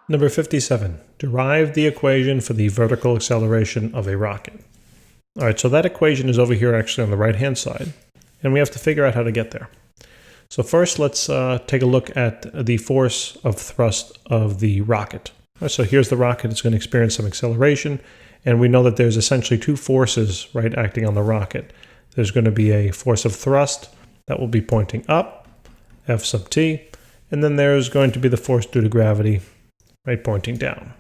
Number 57, derive the equation for the vertical acceleration of a rocket. All right, so that equation is over here actually on the right-hand side, and we have to figure out how to get there. So first, let's take a look at the force of thrust of the rocket. All right, so here's the rocket. It's going to experience some acceleration, and we know that there's essentially two forces, right, acting on the rocket. There's going to be a force of thrust that will be pointing up, F sub t, and then there's going to be the force due to gravity, right, pointing down.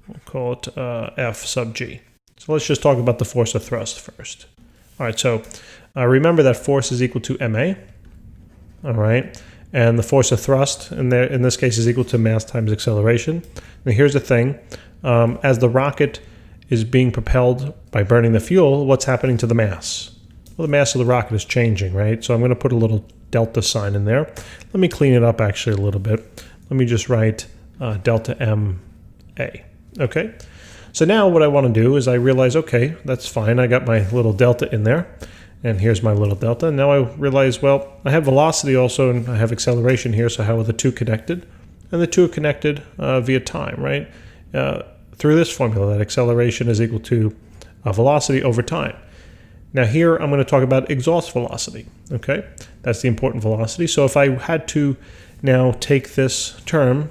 We'll call it F sub g. So let's just talk about the force of thrust first. All right, so remember that force is equal to ma, all right? And the force of thrust in this case is equal to mass times acceleration. And here's the thing, as the rocket is being propelled by burning the fuel, what's happening to the mass? Well, the mass of the rocket is changing, right? So I'm going to put a little delta sign in there. Let me clean it up actually a little bit. Let me just write delta ma, okay? So now what I want to do is I realize, okay, that's fine. I got my little delta in there, and here's my little delta. Now I realize, well, I have velocity also, and I have acceleration here, so how are the two connected? And the two are connected via time, right? Through this formula, that acceleration is equal to velocity over time. Now here I'm going to talk about exhaust velocity, okay? That's the important velocity. So if I had to now take this term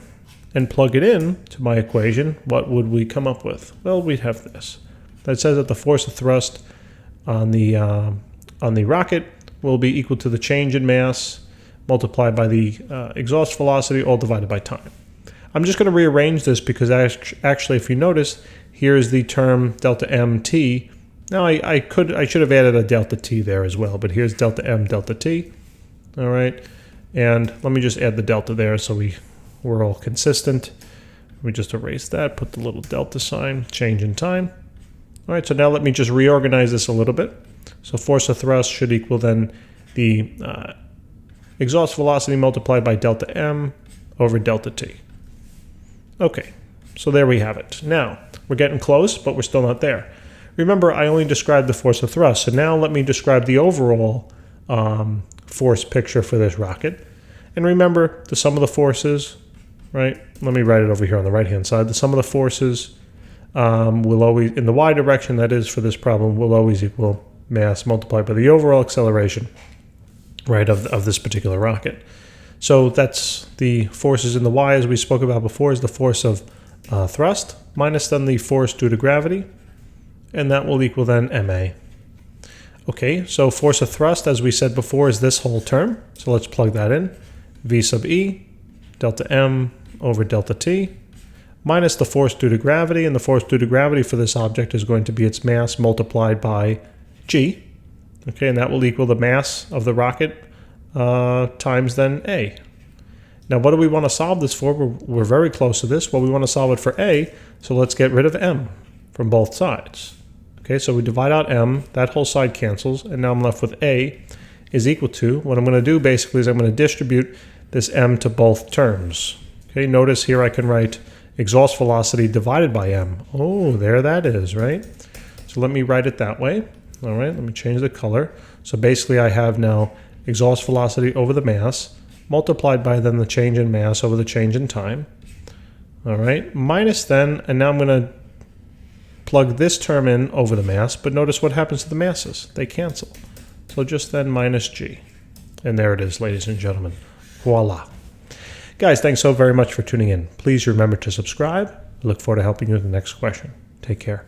and plug it in to my equation, what would we come up with? Well, we'd have this. That says that the force of thrust on the rocket will be equal to the change in mass multiplied by the exhaust velocity, all divided by time. I'm just going to rearrange this because actually, if you notice, here's the term delta mt. Now I should have added a delta t there as well, but here's delta m delta t. All right, and let me just add the delta there so we're all consistent. Let me just erase that, put the little delta sign, change in time. All right, so now let me just reorganize this a little bit. So force of thrust should equal then the exhaust velocity multiplied by delta m over delta t. Okay, so there we have it. Now, we're getting close, but we're still not there. Remember, I only described the force of thrust, so now let me describe the overall force picture for this rocket. And remember, the sum of the forces, right? Let me write it over here on the right-hand side. The sum of the forces will always, in the y direction, that is for this problem, will always equal mass multiplied by the overall acceleration, right, of this particular rocket. So that's the forces in the y, as we spoke about before, is the force of thrust minus then the force due to gravity, and that will equal then ma. Okay, so force of thrust, as we said before, is this whole term. So let's plug that in. V sub e, delta m over delta t, minus the force due to gravity, and the force due to gravity for this object is going to be its mass multiplied by g. Okay, and that will equal the mass of the rocket times then a. Now, what do we want to solve this for? We're very close to this. Well, we want to solve it for a, so let's get rid of m from both sides. Okay, so we divide out m, that whole side cancels, and now I'm left with a is equal to, what I'm going to do basically is I'm going to distribute this m to both terms. Okay, notice here I can write exhaust velocity divided by m. Oh, there that is, right? So let me write it that way. All right, let me change the color. So basically I have now exhaust velocity over the mass multiplied by then the change in mass over the change in time. All right, minus then, and now I'm going to plug this term in over the mass, but notice what happens to the masses. They cancel. So just then minus g. And there it is, ladies and gentlemen. Voila. Guys, thanks so very much for tuning in. Please remember to subscribe. I look forward to helping you with the next question. Take care.